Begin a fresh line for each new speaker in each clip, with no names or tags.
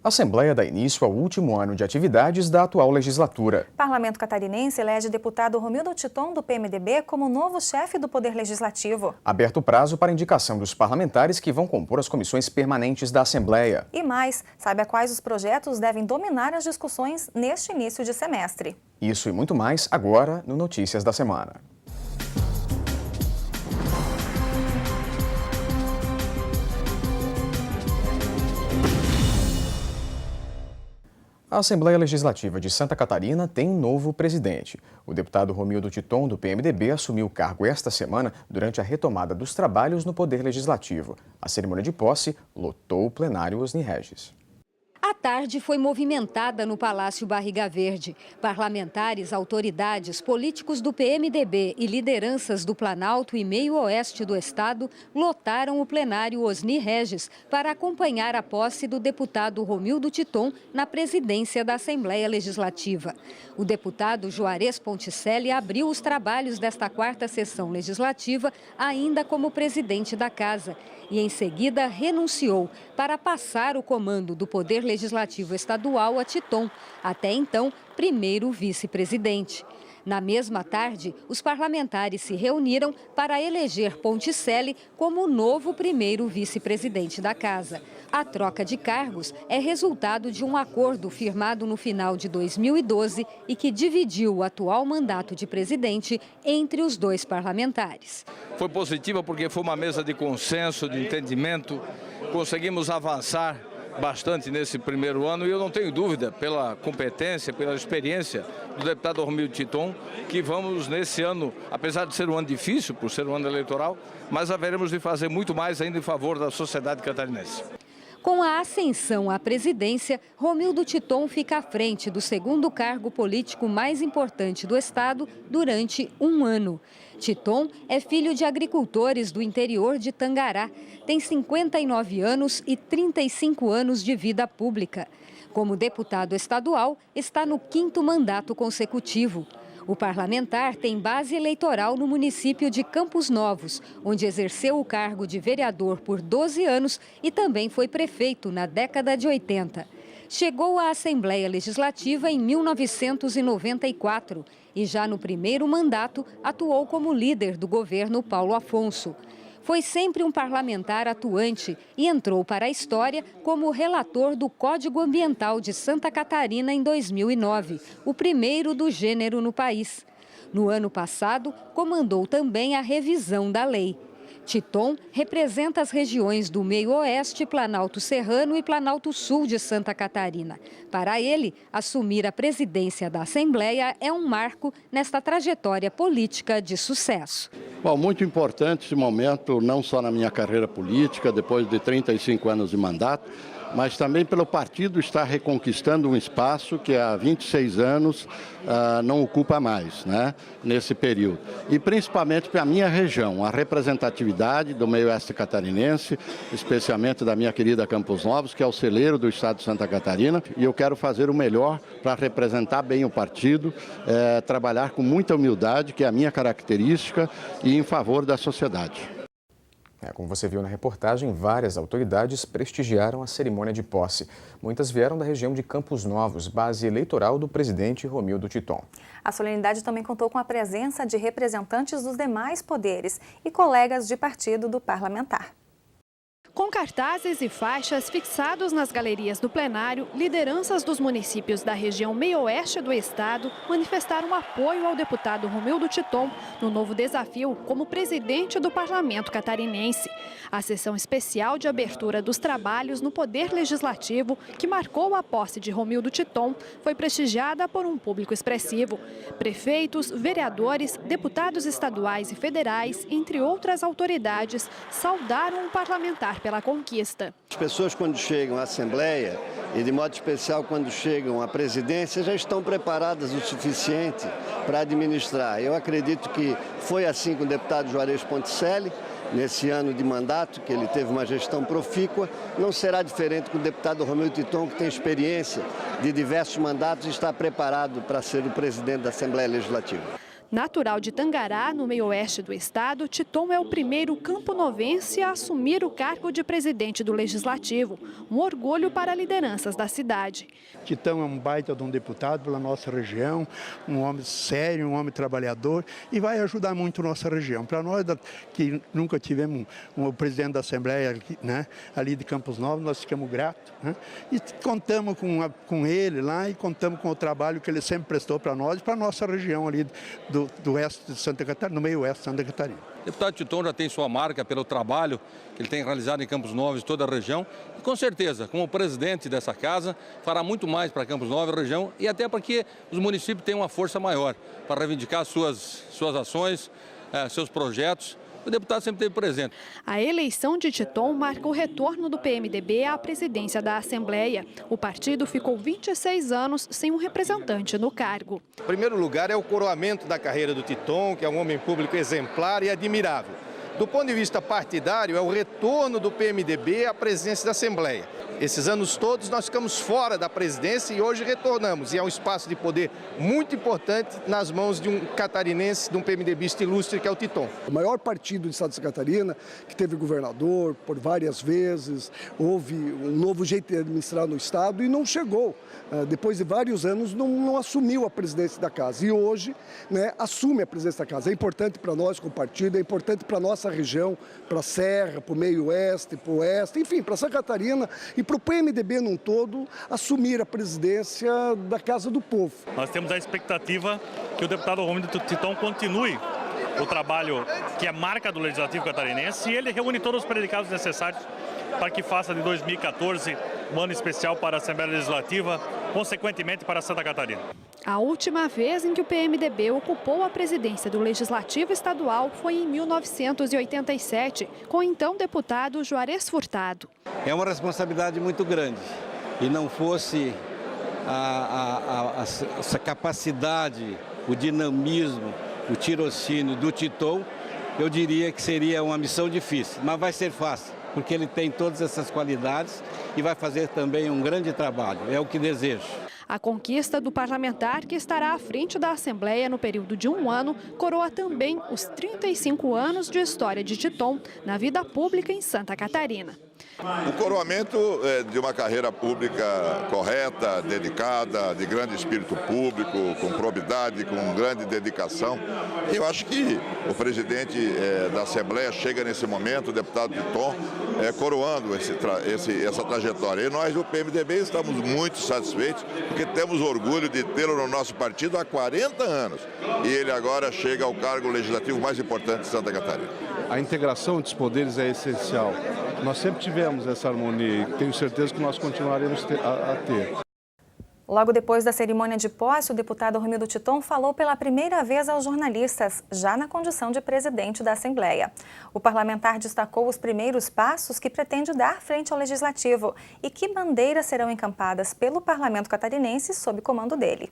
A Assembleia dá início ao último ano de atividades da atual legislatura.
O Parlamento catarinense elege o deputado Romildo Titon, do PMDB, como novo chefe do Poder Legislativo.
Aberto o prazo para indicação dos parlamentares que vão compor as comissões permanentes da Assembleia.
E mais, saiba quais os projetos devem dominar as discussões neste início de semestre.
Isso e muito mais agora no Notícias da Semana. A Assembleia Legislativa de Santa Catarina tem um novo presidente. O deputado Romildo Titon, do PMDB, assumiu o cargo esta semana durante a retomada dos trabalhos no Poder Legislativo. A cerimônia de posse lotou o plenário Osni Regis.
A tarde foi movimentada no Palácio Barriga Verde. Parlamentares, autoridades, políticos do PMDB e lideranças do Planalto e Meio-Oeste do Estado lotaram o plenário Osni Regis para acompanhar a posse do deputado Romildo Titon na presidência da Assembleia Legislativa. O deputado Juarez Ponticelli abriu os trabalhos desta quarta sessão legislativa ainda como presidente da Casa e, em seguida, renunciou para passar o comando do Poder Legislativo Estadual a Titon, até então primeiro vice-presidente. Na mesma tarde, os parlamentares se reuniram para eleger Ponticelli como o novo primeiro vice-presidente da Casa. A troca de cargos é resultado de um acordo firmado no final de 2012 e que dividiu o atual mandato de presidente entre os dois parlamentares.
Foi positiva porque foi uma mesa de consenso, de entendimento, conseguimos avançar bastante nesse primeiro ano e eu não tenho dúvida, pela competência, pela experiência do deputado Romildo Titon, que vamos nesse ano, apesar de ser um ano difícil, por ser um ano eleitoral, mas haveremos de fazer muito mais ainda em favor da sociedade catarinense.
Com a ascensão à presidência, Romildo Titon fica à frente do segundo cargo político mais importante do Estado durante um ano. Titon é filho de agricultores do interior de Tangará, tem 59 anos e 35 anos de vida pública. Como deputado estadual, está no 5º mandato consecutivo. O parlamentar tem base eleitoral no município de Campos Novos, onde exerceu o cargo de vereador por 12 anos e também foi prefeito na década de 80. Chegou à Assembleia Legislativa em 1994 e já no primeiro mandato atuou como líder do governo Paulo Afonso. Foi sempre um parlamentar atuante e entrou para a história como relator do Código Ambiental de Santa Catarina em 2009, o primeiro do gênero no país. No ano passado, comandou também a revisão da lei. Titon representa as regiões do Meio-Oeste, Planalto Serrano e Planalto Sul de Santa Catarina. Para ele, assumir a presidência da Assembleia é um marco nesta trajetória política de sucesso.
Bom, muito importante esse momento, não só na minha carreira política, depois de 35 anos de mandato, mas também pelo partido estar reconquistando um espaço que há 26 anos não ocupa mais, né, nesse período. E principalmente para a minha região, a representatividade do meio-oeste catarinense, especialmente da minha querida Campos Novos, que é o celeiro do estado de Santa Catarina, e eu quero fazer o melhor para representar bem o partido, trabalhar com muita humildade, que é a minha característica, e em favor da sociedade.
Como você viu na reportagem, várias autoridades prestigiaram a cerimônia de posse. Muitas vieram da região de Campos Novos, base eleitoral do presidente Romildo Titon.
A solenidade também contou com a presença de representantes dos demais poderes e colegas de partido do parlamentar.
Com cartazes e faixas fixados nas galerias do plenário, lideranças dos municípios da região meio-oeste do estado manifestaram apoio ao deputado Romildo Titon no novo desafio como presidente do parlamento catarinense. A sessão especial de abertura dos trabalhos no Poder Legislativo, que marcou a posse de Romildo Titon, foi prestigiada por um público expressivo. Prefeitos, vereadores, deputados estaduais e federais, entre outras autoridades, saudaram o parlamentar pela conquista.
As pessoas, quando chegam à Assembleia, e de modo especial quando chegam à presidência, já estão preparadas o suficiente para administrar. Eu acredito que foi assim com o deputado Juarez Ponticelli, nesse ano de mandato, que ele teve uma gestão profícua. Não será diferente com o deputado Romildo Titon, que tem experiência de diversos mandatos e está preparado para ser o presidente da Assembleia Legislativa.
Natural de Tangará, no meio-oeste do estado, Titon é o primeiro camponovense a assumir o cargo de presidente do Legislativo. Um orgulho para lideranças da cidade.
Titon é um baita de um deputado pela nossa região, um homem sério, um homem trabalhador e vai ajudar muito a nossa região. Para nós que nunca tivemos um presidente da Assembleia, né, ali de Campos Novos, nós ficamos gratos, né, e contamos com ele lá e contamos com o trabalho que ele sempre prestou para nós e para a nossa região ali do oeste de Santa Catarina, no meio oeste de Santa Catarina.
O deputado Titon já tem sua marca pelo trabalho que ele tem realizado em Campos Novos e toda a região. E com certeza, como presidente dessa casa, fará muito mais para Campos Novos e região e até para que os municípios tenham uma força maior para reivindicar suas ações, seus projetos. O deputado sempre esteve presente.
A eleição de Titon marca o retorno do PMDB à presidência da Assembleia. O partido ficou 26 anos sem um representante no cargo.
Em primeiro lugar é o coroamento da carreira do Titon, que é um homem público exemplar e admirável. Do ponto de vista partidário, é o retorno do PMDB à presidência da Assembleia. Esses anos todos nós ficamos fora da presidência e hoje retornamos. E é um espaço de poder muito importante nas mãos de um catarinense, de um PMDBista ilustre, que é o Titon.
O maior partido do estado de Santa Catarina, que teve governador por várias vezes, houve um novo jeito de administrar no estado e não chegou. Depois de vários anos, não assumiu a presidência da casa. E hoje, né, assume a presidência da casa. É importante para nós como partido, é importante para a nossa região, para a Serra, para o meio-oeste, para o oeste, enfim, para Santa Catarina e para o PMDB num todo assumir a presidência da Casa do Povo.
Nós temos a expectativa que o deputado Romildo Titon continue o trabalho que é marca do Legislativo catarinense e ele reúne todos os predicados necessários para que faça de 2014 um ano especial para a Assembleia Legislativa, consequentemente para Santa Catarina.
A última vez em que o PMDB ocupou a presidência do Legislativo Estadual foi em 1987, com o então deputado Juarez Furtado.
É uma responsabilidade muito grande e não fosse essa capacidade, o dinamismo, o tirocínio do Titon, eu diria que seria uma missão difícil, mas vai ser fácil, porque ele tem todas essas qualidades e vai fazer também um grande trabalho, é o que desejo.
A conquista do parlamentar, que estará à frente da Assembleia no período de um ano, coroa também os 35 anos de história de Titon na vida pública em Santa Catarina.
O coroamento é de uma carreira pública correta, dedicada, de grande espírito público, com probidade, com grande dedicação. E eu acho que o presidente da Assembleia chega nesse momento, o deputado Titon, coroando essa trajetória. E nós, do PMDB, estamos muito satisfeitos, porque temos orgulho de tê-lo no nosso partido há 40 anos. E ele agora chega ao cargo legislativo mais importante de Santa Catarina.
A integração dos poderes é essencial. Nós sempre tivemos essa harmonia e tenho certeza que nós continuaremos a ter.
Logo depois da cerimônia de posse, o deputado Romildo Titon falou pela primeira vez aos jornalistas, já na condição de presidente da Assembleia. O parlamentar destacou os primeiros passos que pretende dar frente ao Legislativo e que bandeiras serão encampadas pelo Parlamento catarinense sob comando dele.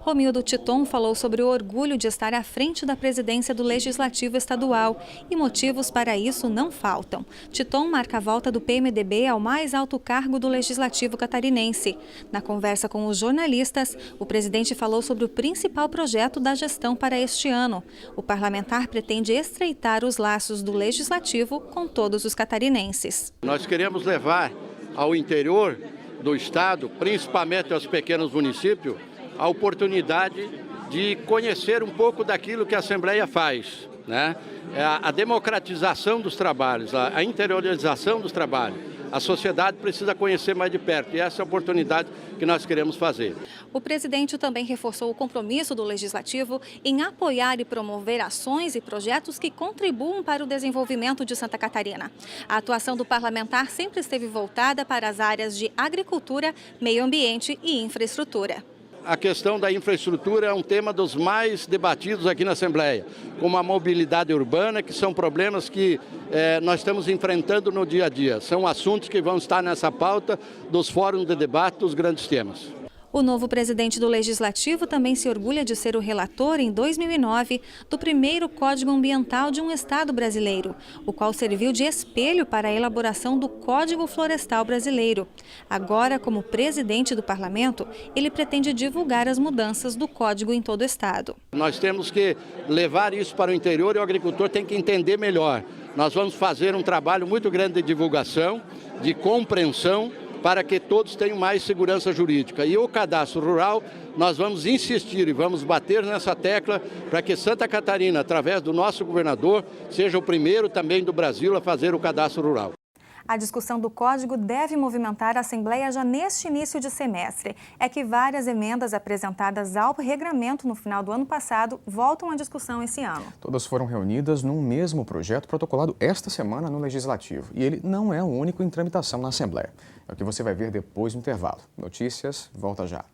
Romildo Titon falou sobre o orgulho de estar à frente da presidência do Legislativo Estadual e motivos para isso não faltam. Titon marca a volta do PMDB ao mais alto cargo do Legislativo catarinense. Na conversa com os jornalistas, o presidente falou sobre o principal projeto da gestão para este ano. O parlamentar pretende estreitar os laços do Legislativo com todos os catarinenses.
Nós queremos levar ao interior do estado, principalmente aos pequenos municípios, a oportunidade de conhecer um pouco daquilo que a Assembleia faz, né? A democratização dos trabalhos, a interiorização dos trabalhos. A sociedade precisa conhecer mais de perto e essa é a oportunidade que nós queremos fazer.
O presidente também reforçou o compromisso do Legislativo em apoiar e promover ações e projetos que contribuam para o desenvolvimento de Santa Catarina. A atuação do parlamentar sempre esteve voltada para as áreas de agricultura, meio ambiente e infraestrutura.
A questão da infraestrutura é um tema dos mais debatidos aqui na Assembleia, como a mobilidade urbana, que são problemas que nós estamos enfrentando no dia a dia. São assuntos que vão estar nessa pauta dos fóruns de debate dos grandes temas.
O novo presidente do Legislativo também se orgulha de ser o relator, em 2009, do primeiro Código Ambiental de um estado brasileiro, o qual serviu de espelho para a elaboração do Código Florestal Brasileiro. Agora, como presidente do Parlamento, ele pretende divulgar as mudanças do Código em todo o estado.
Nós temos que levar isso para o interior e o agricultor tem que entender melhor. Nós vamos fazer um trabalho muito grande de divulgação, de compreensão, para que todos tenham mais segurança jurídica. E o cadastro rural, nós vamos insistir e vamos bater nessa tecla para que Santa Catarina, através do nosso governador, seja o primeiro também do Brasil a fazer o cadastro rural.
A discussão do Código deve movimentar a Assembleia já neste início de semestre. É que várias emendas apresentadas ao regramento no final do ano passado voltam à discussão esse ano.
Todas foram reunidas num mesmo projeto protocolado esta semana no Legislativo. E ele não é o único em tramitação na Assembleia. É o que você vai ver depois do intervalo. Notícias, volta já.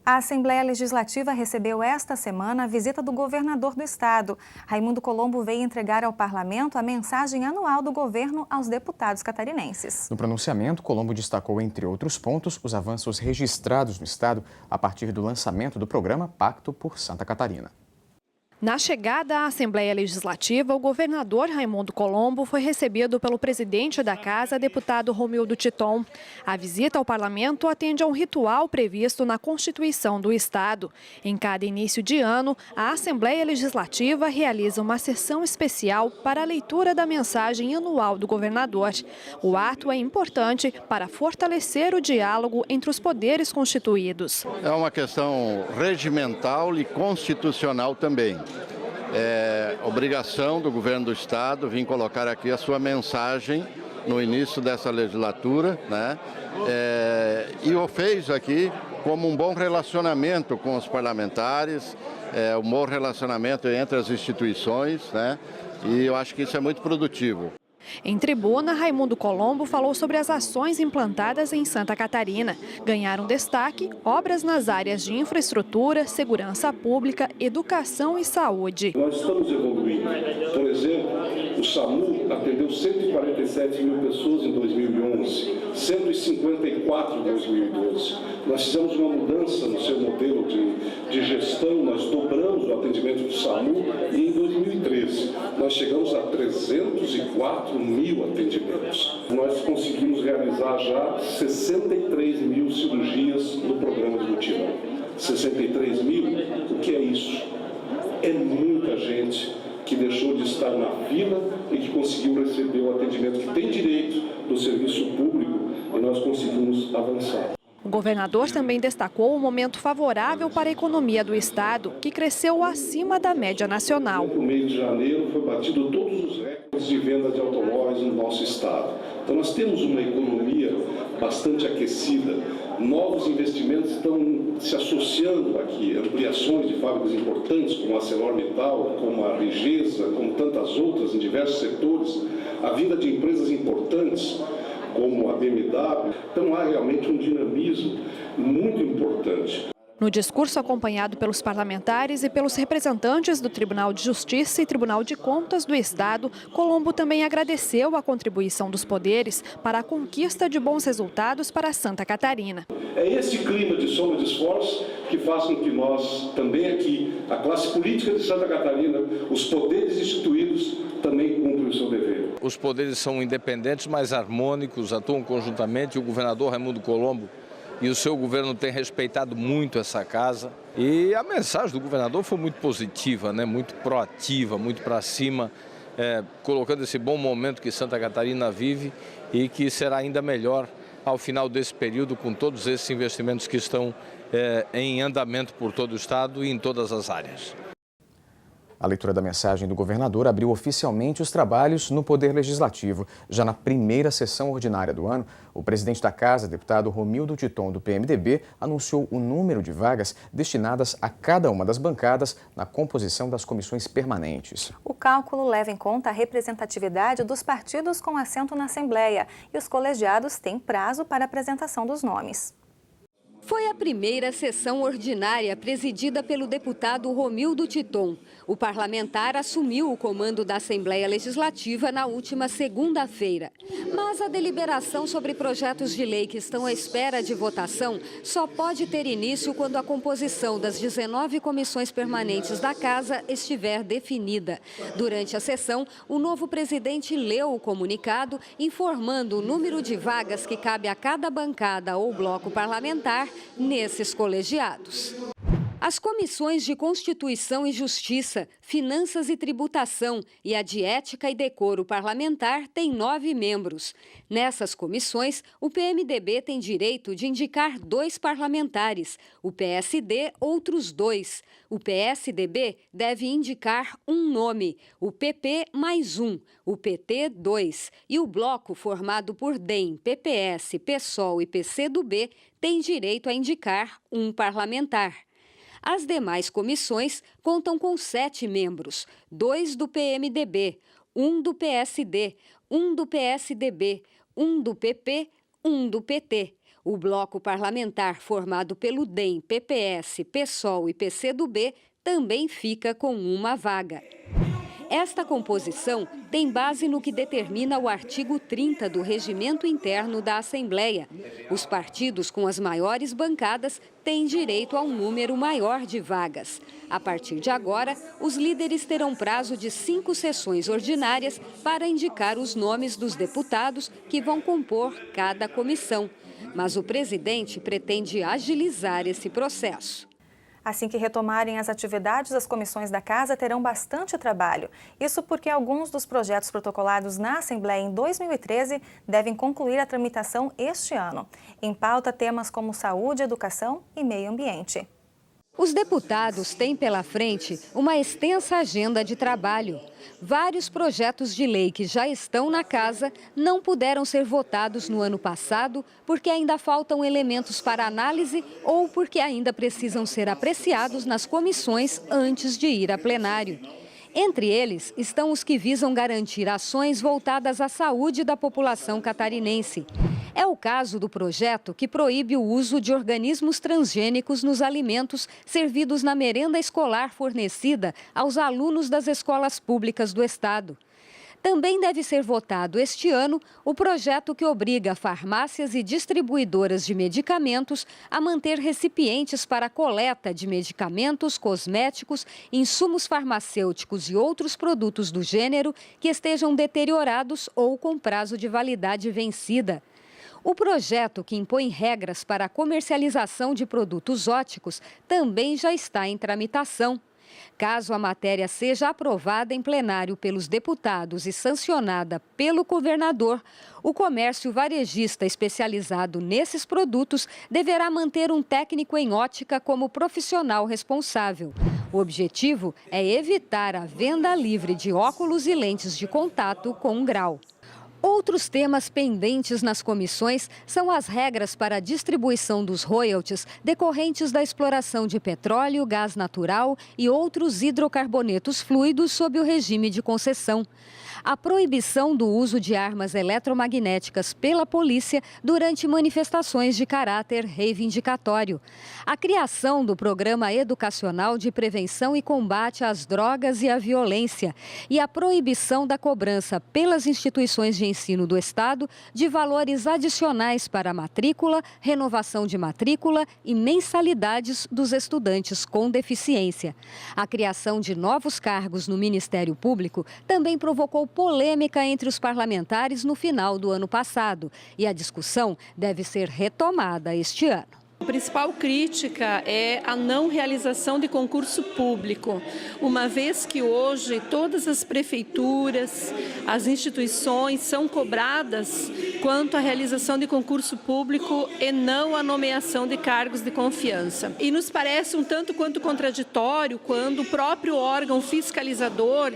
A Assembleia Legislativa recebeu esta semana a visita do governador do estado. Raimundo Colombo veio entregar ao parlamento a mensagem anual do governo aos deputados catarinenses.
No pronunciamento, Colombo destacou, entre outros pontos, os avanços registrados no estado a partir do lançamento do programa Pacto por Santa Catarina.
Na chegada à Assembleia Legislativa, o governador Raimundo Colombo foi recebido pelo presidente da Casa, deputado Romildo Titon. A visita ao parlamento atende a um ritual previsto na Constituição do Estado. Em cada início de ano, a Assembleia Legislativa realiza uma sessão especial para a leitura da mensagem anual do governador. O ato é importante para fortalecer o diálogo entre os poderes constituídos.
É uma questão regimental e constitucional também. É obrigação do governo do estado vir colocar aqui a sua mensagem no início dessa legislatura, né? E o fez aqui como um bom relacionamento com os parlamentares, um bom relacionamento entre as instituições, né? E eu acho que isso é muito produtivo.
Em tribuna, Raimundo Colombo falou sobre as ações implantadas em Santa Catarina. Ganharam destaque obras nas áreas de infraestrutura, segurança pública, educação e saúde.
Nós estamos evoluindo. Por exemplo, o SAMU atendeu 147 mil pessoas em 2011, 154 em 2012. Nós fizemos uma mudança no seu modelo de gestão, nós dobramos o atendimento do SAMU e em 2013 nós chegamos a 304 mil atendimentos. Nós conseguimos realizar já 63 mil cirurgias no programa de mutirão. 63 mil, o que é isso? É muita gente que deixou de estar na fila e que conseguiu receber o atendimento que tem direito do serviço público e nós conseguimos avançar.
O governador também destacou o momento favorável para a economia do estado, que cresceu acima da média nacional.
No mês de janeiro foi batido todos os recordes de venda de automóveis no nosso estado. Então nós temos uma economia bastante aquecida, novos investimentos estão se associando aqui, ampliações de fábricas importantes como a ArcelorMittal, como a Rigesa, como tantas outras em diversos setores, a vinda de empresas importantes como a BMW. Então há realmente um dinamismo muito importante.
No discurso acompanhado pelos parlamentares e pelos representantes do Tribunal de Justiça e Tribunal de Contas do Estado, Colombo também agradeceu a contribuição dos poderes para a conquista de bons resultados para Santa Catarina.
É esse clima de soma de esforços que faz com que nós, também aqui, a classe política de Santa Catarina, os poderes instituídos, também cumprem o seu dever.
Os poderes são independentes, mas harmônicos, atuam conjuntamente. O governador Raimundo Colombo e o seu governo têm respeitado muito essa casa. E a mensagem do governador foi muito positiva, né? Muito proativa, muito para cima, colocando esse bom momento que Santa Catarina vive e que será ainda melhor ao final desse período com todos esses investimentos que estão em andamento por todo o estado e em todas as áreas.
A leitura da mensagem do governador abriu oficialmente os trabalhos no Poder Legislativo. Já na primeira sessão ordinária do ano, o presidente da Casa, deputado Romildo Titon, do PMDB, anunciou o número de vagas destinadas a cada uma das bancadas na composição das comissões permanentes.
O cálculo leva em conta a representatividade dos partidos com assento na Assembleia e os colegiados têm prazo para apresentação dos nomes.
Foi a primeira sessão ordinária presidida pelo deputado Romildo Titon. O parlamentar assumiu o comando da Assembleia Legislativa na última segunda-feira. Mas a deliberação sobre projetos de lei que estão à espera de votação só pode ter início quando a composição das 19 comissões permanentes da Casa estiver definida. Durante a sessão, o novo presidente leu o comunicado informando o número de vagas que cabe a cada bancada ou bloco parlamentar nesses colegiados. As comissões de Constituição e Justiça, Finanças e Tributação e a de Ética e Decoro Parlamentar têm 9 membros. Nessas comissões, o PMDB tem direito de indicar 2 parlamentares, o PSD outros 2. O PSDB deve indicar um nome, o PP mais 1, o PT 2 e o bloco formado por DEM, PPS, PSOL e PCdoB tem direito a indicar um parlamentar. As demais comissões contam com 7 membros, 2 do PMDB, 1 do PSD, 1 do PSDB, 1 do PP, 1 do PT. O bloco parlamentar formado pelo DEM, PPS, PSOL e PCdoB também fica com uma vaga. Esta composição tem base no que determina o artigo 30 do Regimento Interno da Assembleia. Os partidos com as maiores bancadas têm direito a um número maior de vagas. A partir de agora, os líderes terão prazo de 5 sessões ordinárias para indicar os nomes dos deputados que vão compor cada comissão. Mas o presidente pretende agilizar esse processo.
Assim que retomarem as atividades, as comissões da Casa terão bastante trabalho. Isso porque alguns dos projetos protocolados na Assembleia em 2013 devem concluir a tramitação este ano. Em pauta, temas como saúde, educação e meio ambiente.
Os deputados têm pela frente uma extensa agenda de trabalho. Vários projetos de lei que já estão na Casa não puderam ser votados no ano passado porque ainda faltam elementos para análise ou porque ainda precisam ser apreciados nas comissões antes de ir a plenário. Entre eles estão os que visam garantir ações voltadas à saúde da população catarinense. É o caso do projeto que proíbe o uso de organismos transgênicos nos alimentos servidos na merenda escolar fornecida aos alunos das escolas públicas do estado. Também deve ser votado este ano o projeto que obriga farmácias e distribuidoras de medicamentos a manter recipientes para coleta de medicamentos, cosméticos, insumos farmacêuticos e outros produtos do gênero que estejam deteriorados ou com prazo de validade vencida. O projeto que impõe regras para a comercialização de produtos óticos também já está em tramitação. Caso a matéria seja aprovada em plenário pelos deputados e sancionada pelo governador, o comércio varejista especializado nesses produtos deverá manter um técnico em ótica como profissional responsável. O objetivo é evitar a venda livre de óculos e lentes de contato com grau. Outros temas pendentes nas comissões são as regras para a distribuição dos royalties decorrentes da exploração de petróleo, gás natural e outros hidrocarbonetos fluidos sob o regime de concessão. A proibição do uso de armas eletromagnéticas pela polícia durante manifestações de caráter reivindicatório. A criação do Programa Educacional de Prevenção e Combate às Drogas e à Violência e a proibição da cobrança pelas instituições de ensino do Estado de valores adicionais para a matrícula, renovação de matrícula e mensalidades dos estudantes com deficiência. A criação de novos cargos no Ministério Público também provocou polêmica entre os parlamentares no final do ano passado e a discussão deve ser retomada este ano.
A principal crítica é a não realização de concurso público, uma vez que hoje todas as prefeituras, as instituições são cobradas quanto à realização de concurso público e não a nomeação de cargos de confiança. E nos parece um tanto quanto contraditório quando o próprio órgão fiscalizador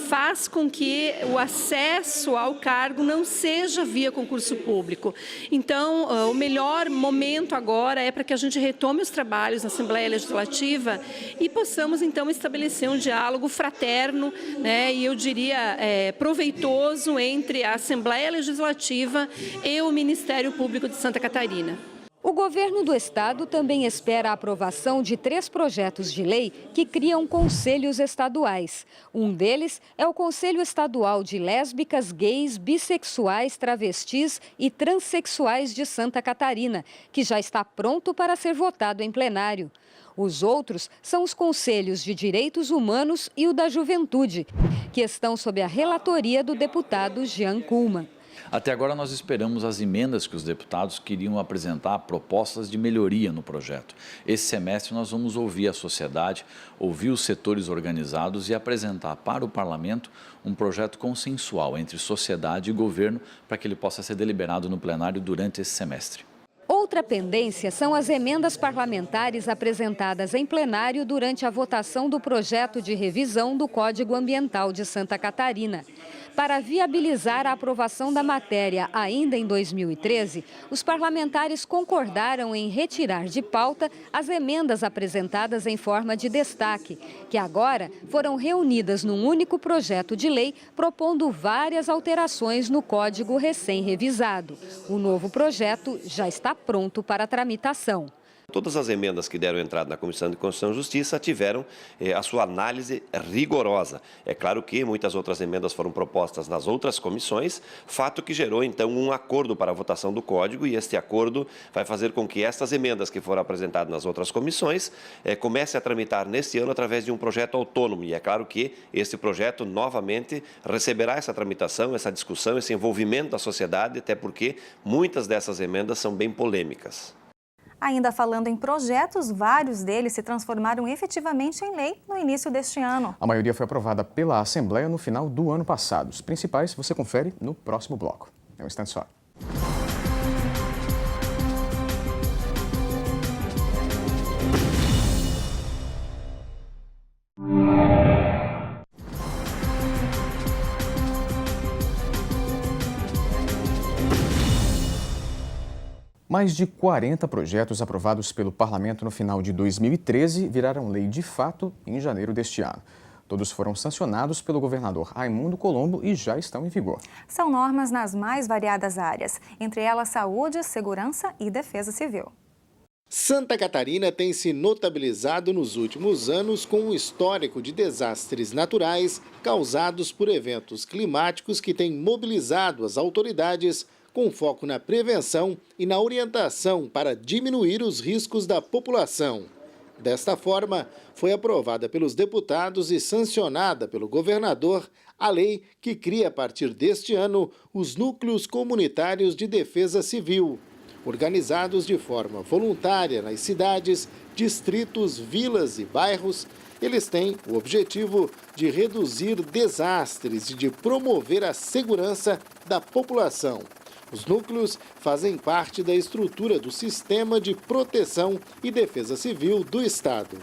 faz com que o acesso ao cargo não seja via concurso público. Então, o melhor momento agora é para que a gente retome os trabalhos na Assembleia Legislativa e possamos, então, estabelecer um diálogo fraterno, né, e eu diria proveitoso entre a Assembleia Legislativa e o Ministério Público de Santa Catarina.
O governo do estado também espera a aprovação de 3 projetos de lei que criam conselhos estaduais. Um deles é o Conselho Estadual de Lésbicas, Gays, Bissexuais, Travestis e Transsexuais de Santa Catarina, que já está pronto para ser votado em plenário. Os outros são os Conselhos de Direitos Humanos e o da Juventude, que estão sob a relatoria do deputado Jean Kuhlmann.
Até agora nós esperamos as emendas que os deputados queriam apresentar, propostas de melhoria no projeto. Esse semestre nós vamos ouvir a sociedade, ouvir os setores organizados e apresentar para o parlamento um projeto consensual entre sociedade e governo para que ele possa ser deliberado no plenário durante esse semestre.
Outra pendência são as emendas parlamentares apresentadas em plenário durante a votação do projeto de revisão do Código Ambiental de Santa Catarina. Para viabilizar a aprovação da matéria ainda em 2013, os parlamentares concordaram em retirar de pauta as emendas apresentadas em forma de destaque, que agora foram reunidas num único projeto de lei, propondo várias alterações no Código recém-revisado. O novo projeto já está pronto para tramitação.
Todas as emendas que deram entrada na Comissão de Constituição e Justiça tiveram a sua análise rigorosa. É claro que muitas outras emendas foram propostas nas outras comissões, fato que gerou então um acordo para a votação do Código, e este acordo vai fazer com que estas emendas que foram apresentadas nas outras comissões comecem a tramitar neste ano através de um projeto autônomo. E é claro que este projeto novamente receberá essa tramitação, essa discussão, esse envolvimento da sociedade, até porque muitas dessas emendas são bem polêmicas.
Ainda falando em projetos, vários deles se transformaram efetivamente em lei no início deste ano.
A maioria foi aprovada pela Assembleia no final do ano passado. Os principais você confere no próximo bloco. É um instante só. Mais de 40 projetos aprovados pelo Parlamento no final de 2013 viraram lei de fato em janeiro deste ano. Todos foram sancionados pelo governador Raimundo Colombo e já estão em vigor.
São normas nas mais variadas áreas, entre elas saúde, segurança e defesa civil.
Santa Catarina tem se notabilizado nos últimos anos com um histórico de desastres naturais causados por eventos climáticos que têm mobilizado as autoridades com foco na prevenção e na orientação para diminuir os riscos da população. Desta forma, foi aprovada pelos deputados e sancionada pelo governador a lei que cria a partir deste ano os núcleos comunitários de defesa civil, organizados de forma voluntária nas cidades, distritos, vilas e bairros. Eles têm o objetivo de reduzir desastres e de promover a segurança da população. Os núcleos fazem parte da estrutura do Sistema de Proteção e Defesa Civil do Estado.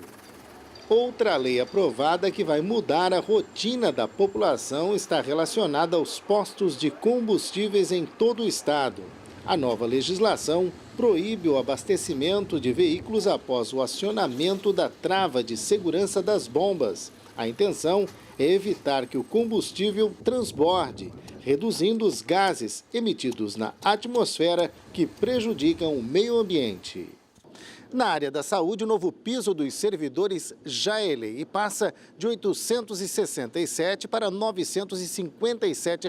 Outra lei aprovada que vai mudar a rotina da população está relacionada aos postos de combustíveis em todo o Estado. A nova legislação proíbe o abastecimento de veículos após o acionamento da trava de segurança das bombas. A intenção é evitar que o combustível transborde, reduzindo os gases emitidos na atmosfera que prejudicam o meio ambiente. Na área da saúde, o novo piso dos servidores já é lei e passa de R$ 867 para R$ 957.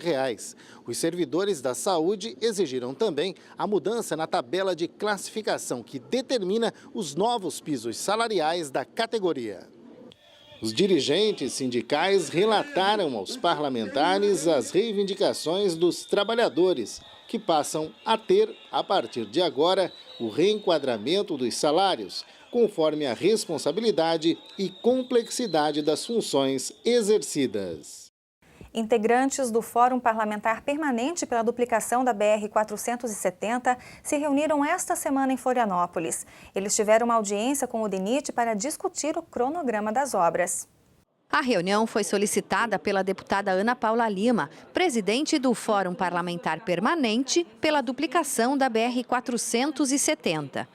Os servidores da saúde exigiram também a mudança na tabela de classificação que determina os novos pisos salariais da categoria. Os dirigentes sindicais relataram aos parlamentares as reivindicações dos trabalhadores, que passam a ter, a partir de agora, o reenquadramento dos salários, conforme a responsabilidade e complexidade das funções exercidas.
Integrantes do Fórum Parlamentar Permanente pela Duplicação da BR-470 se reuniram esta semana em Florianópolis. Eles tiveram uma audiência com o DENIT para discutir o cronograma das obras.
A reunião foi solicitada pela deputada Ana Paula Lima, presidente do Fórum Parlamentar Permanente pela duplicação da BR-470.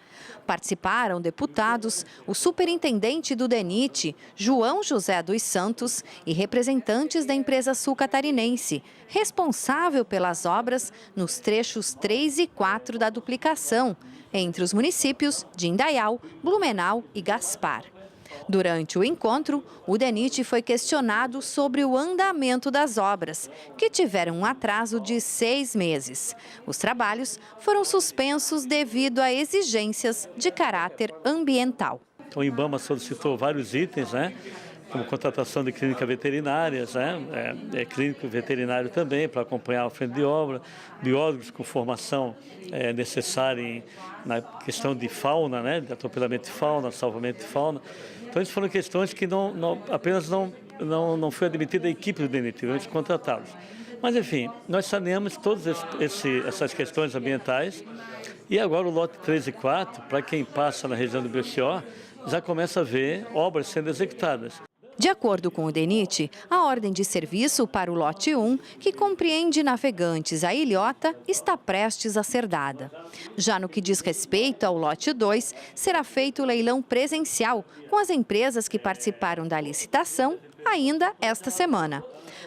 Participaram deputados, o superintendente do DENIT, João José dos Santos, e representantes da empresa sul-catarinense, responsável pelas obras nos trechos 3 e 4 da duplicação, entre os municípios de Indaial, Blumenau e Gaspar. Durante o encontro, o DENIT foi questionado sobre o andamento das obras, que tiveram um atraso de 6 meses. Os trabalhos foram suspensos devido a exigências de caráter ambiental.
O IBAMA solicitou vários itens, como contratação de clínicas veterinárias, clínico veterinário também, para acompanhar a frente de obra, biólogos com formação necessária na questão de fauna, de atropelamento de fauna, salvamento de fauna. Então, essas foram questões que não foi admitida a equipe do DENIT, tivemos que contratá-los. Mas, enfim, nós saneamos todas essas questões ambientais e agora o lote 3 e 4, para quem passa na região do BCO, já começa a ver obras sendo executadas.
De acordo com o DENIT, a ordem de serviço para o lote 1, que compreende Navegantes a Ilhota, está prestes a ser dada. Já no que diz respeito ao lote 2, será feito o leilão presencial com as empresas que participaram da licitação ainda esta semana.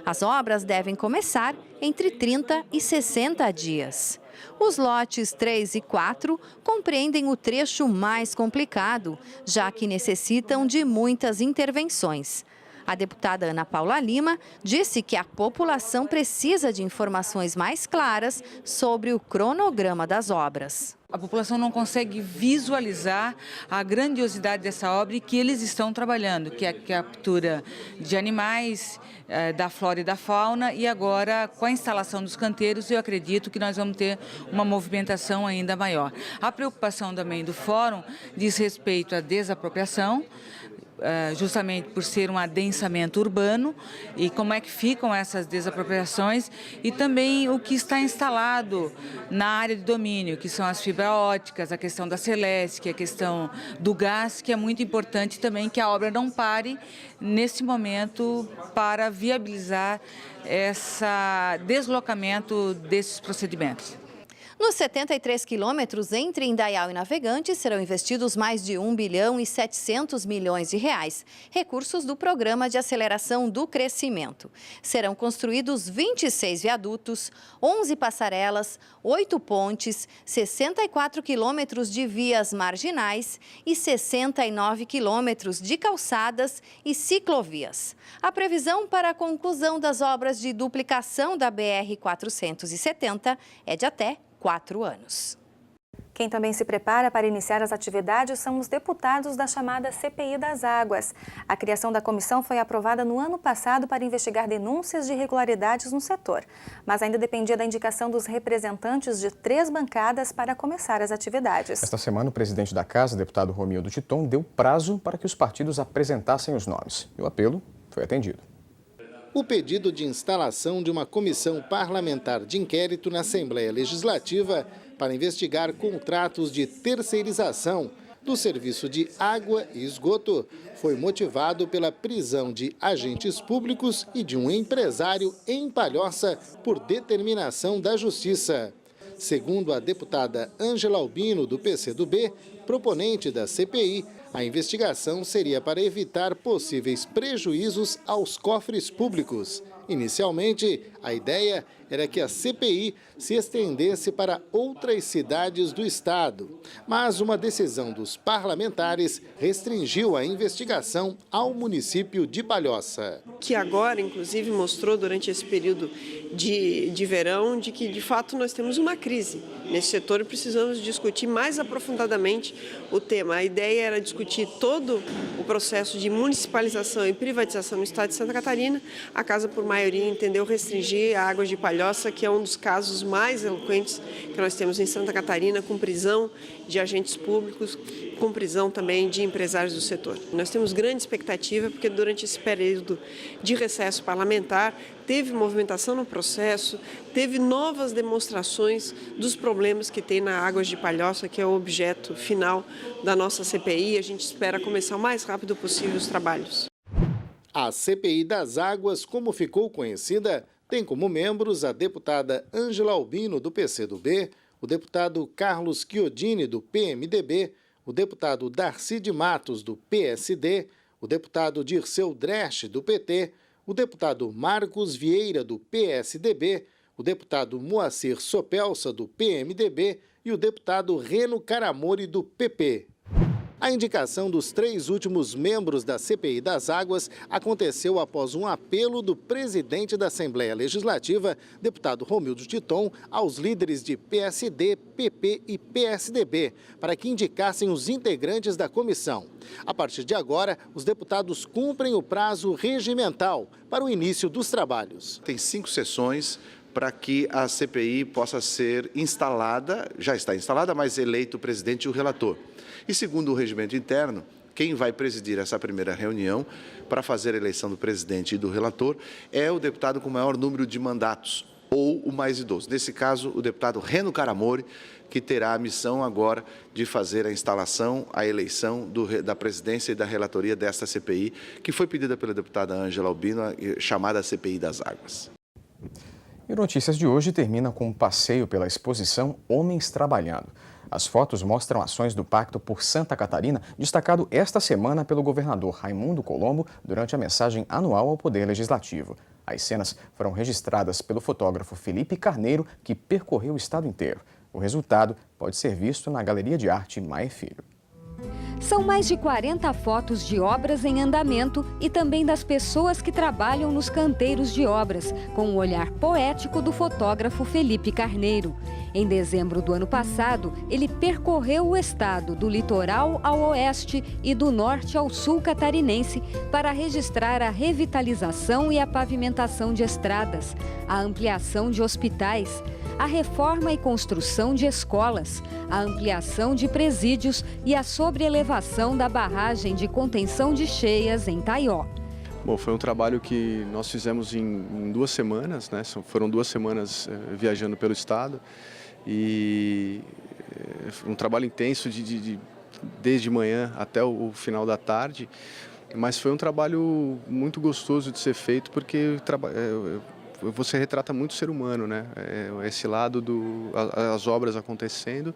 As obras devem começar entre 30 e 60 dias. Os lotes 3 e 4 compreendem o trecho mais complicado, já que necessitam de muitas intervenções. A deputada Ana Paula Lima disse que a população precisa de informações mais claras sobre o cronograma das obras.
A população não consegue visualizar a grandiosidade dessa obra e que eles estão trabalhando, que é a captura de animais, da flora e da fauna, e agora com a instalação dos canteiros eu acredito que nós vamos ter uma movimentação ainda maior. A preocupação também do Fórum diz respeito à desapropriação, justamente por ser um adensamento urbano, e como é que ficam essas desapropriações, e também o que está instalado na área de domínio, que são as fibras óticas, a questão da Celesc, a questão do gás, que é muito importante também que a obra não pare nesse momento para viabilizar esse deslocamento desses procedimentos.
Nos 73 quilômetros entre Indaial e Navegantes serão investidos mais de 1 bilhão e 700 milhões de reais, recursos do Programa de Aceleração do Crescimento. Serão construídos 26 viadutos, 11 passarelas, 8 pontes, 64 quilômetros de vias marginais e 69 quilômetros de calçadas e ciclovias. A previsão para a conclusão das obras de duplicação da BR-470 é de até 4 anos.
Quem também se prepara para iniciar as atividades são os deputados da chamada CPI das Águas. A criação da comissão foi aprovada no ano passado para investigar denúncias de irregularidades no setor, mas ainda dependia da indicação dos representantes de 3 bancadas para começar as atividades.
Esta semana, o presidente da Casa, deputado Romildo Titon, deu prazo para que os partidos apresentassem os nomes. E o apelo foi atendido.
O pedido de instalação de uma comissão parlamentar de inquérito na Assembleia Legislativa para investigar contratos de terceirização do serviço de água e esgoto foi motivado pela prisão de agentes públicos e de um empresário em Palhoça por determinação da Justiça. Segundo a deputada Ângela Albino, do PCdoB, proponente da CPI, a investigação seria para evitar possíveis prejuízos aos cofres públicos. Inicialmente, a ideia era que a CPI se estendesse para outras cidades do estado, mas uma decisão dos parlamentares restringiu a investigação ao município de Palhoça.
Que agora, inclusive, mostrou durante esse período de verão de que, de fato, nós temos uma crise nesse setor e precisamos discutir mais aprofundadamente o tema. A ideia era discutir todo o processo de municipalização e privatização no estado de Santa Catarina. A Casa, por maioria, entendeu restringir a Águas de Palhoça, que é um dos casos mais eloquentes que nós temos em Santa Catarina, com prisão de agentes públicos, com prisão também de empresários do setor. Nós temos grande expectativa, porque durante esse período de recesso parlamentar, teve movimentação no processo, teve novas demonstrações dos problemas que tem na Águas de Palhoça, que é o objeto final da nossa CPI. A gente espera começar o mais rápido possível os trabalhos.
A CPI das Águas, como ficou conhecida, tem como membros a deputada Ângela Albino, do PCdoB, o deputado Carlos Chiodini, do PMDB, o deputado Darcy de Matos, do PSD, o deputado Dirceu Dresch, do PT, o deputado Marcos Vieira, do PSDB, o deputado Moacir Sopelsa, do PMDB e o deputado Reno Caramori, do PP. A indicação dos 3 últimos membros da CPI das Águas aconteceu após um apelo do presidente da Assembleia Legislativa, deputado Romildo Titon, aos líderes de PSD, PP e PSDB, para que indicassem os integrantes da comissão. A partir de agora, os deputados cumprem o prazo regimental para o início dos trabalhos.
Tem 5 sessões para que a CPI possa ser instalada, já está instalada, mas eleito o presidente e o relator. E segundo o regimento interno, quem vai presidir essa primeira reunião para fazer a eleição do presidente e do relator é o deputado com o maior número de mandatos, ou o mais idoso. Nesse caso, o deputado Reno Caramori, que terá a missão agora de fazer a instalação, a eleição da presidência e da relatoria desta CPI, que foi pedida pela deputada Ângela Albino, chamada CPI das Águas.
E o Notícias de hoje termina com um passeio pela exposição Homens Trabalhando. As fotos mostram ações do Pacto por Santa Catarina, destacado esta semana pelo governador Raimundo Colombo durante a mensagem anual ao Poder Legislativo. As cenas foram registradas pelo fotógrafo Felipe Carneiro, que percorreu o estado inteiro. O resultado pode ser visto na Galeria de Arte Maia Filho.
São mais de 40 fotos de obras em andamento e também das pessoas que trabalham nos canteiros de obras, com o olhar poético do fotógrafo Felipe Carneiro. Em dezembro do ano passado, ele percorreu o estado do litoral ao oeste e do norte ao sul catarinense para registrar a revitalização e a pavimentação de estradas, a ampliação de hospitais, a reforma e construção de escolas, a ampliação de presídios e a sobreelevação da barragem de contenção de cheias em Taió.
Bom, foi um trabalho que nós fizemos em 2 semanas, né? Foram 2 semanas viajando pelo estado e um trabalho intenso desde manhã até o final da tarde, mas foi um trabalho muito gostoso de ser feito porque você retrata muito o ser humano, né? Esse lado as obras acontecendo,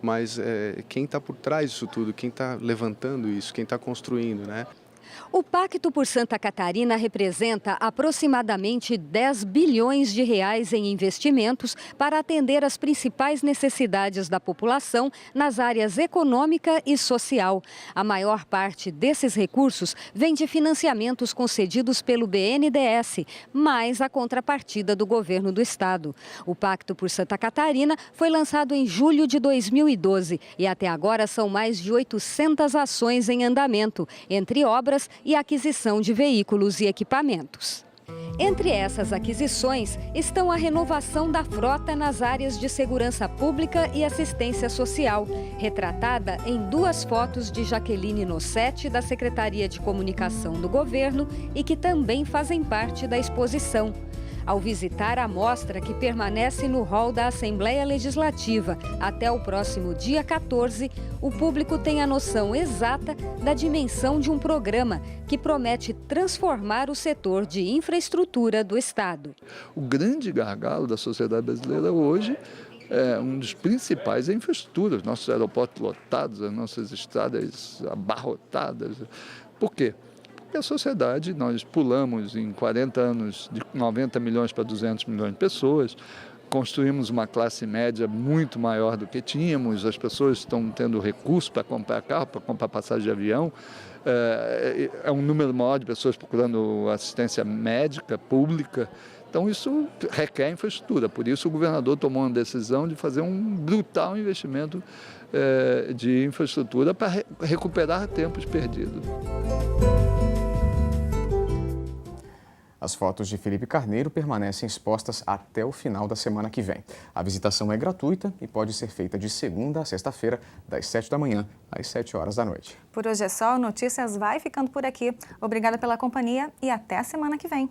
mas quem está por trás disso tudo, quem está levantando isso, quem está construindo, né?
O Pacto por Santa Catarina representa aproximadamente 10 bilhões de reais em investimentos para atender as principais necessidades da população nas áreas econômica e social. A maior parte desses recursos vem de financiamentos concedidos pelo BNDES, mais a contrapartida do governo do estado. O Pacto por Santa Catarina foi lançado em julho de 2012 e até agora são mais de 800 ações em andamento, entre obras e aquisição de veículos e equipamentos. Entre essas aquisições estão a renovação da frota nas áreas de segurança pública e assistência social, retratada em 2 fotos de Jaqueline Nossetti, da Secretaria de Comunicação do Governo, e que também fazem parte da exposição. Ao visitar a mostra, que permanece no hall da Assembleia Legislativa até o próximo dia 14, o público tem a noção exata da dimensão de um programa que promete transformar o setor de infraestrutura do estado.
O grande gargalo da sociedade brasileira hoje um dos principais é a infraestrutura, os nossos aeroportos lotados, as nossas estradas abarrotadas. Por quê? Porque a sociedade, nós pulamos em 40 anos de 90 milhões para 200 milhões de pessoas, construímos uma classe média muito maior do que tínhamos, as pessoas estão tendo recurso para comprar carro, para comprar passagem de avião, é um número maior de pessoas procurando assistência médica, pública. Então, isso requer infraestrutura. Por isso, o governador tomou uma decisão de fazer um brutal investimento de infraestrutura para recuperar tempos perdidos.
As fotos de Felipe Carneiro permanecem expostas até o final da semana que vem. A visitação é gratuita e pode ser feita de segunda a sexta-feira, das 7 da manhã às 7 horas da noite.
Por hoje é só, o Notícias vai ficando por aqui. Obrigada pela companhia e até a semana que vem.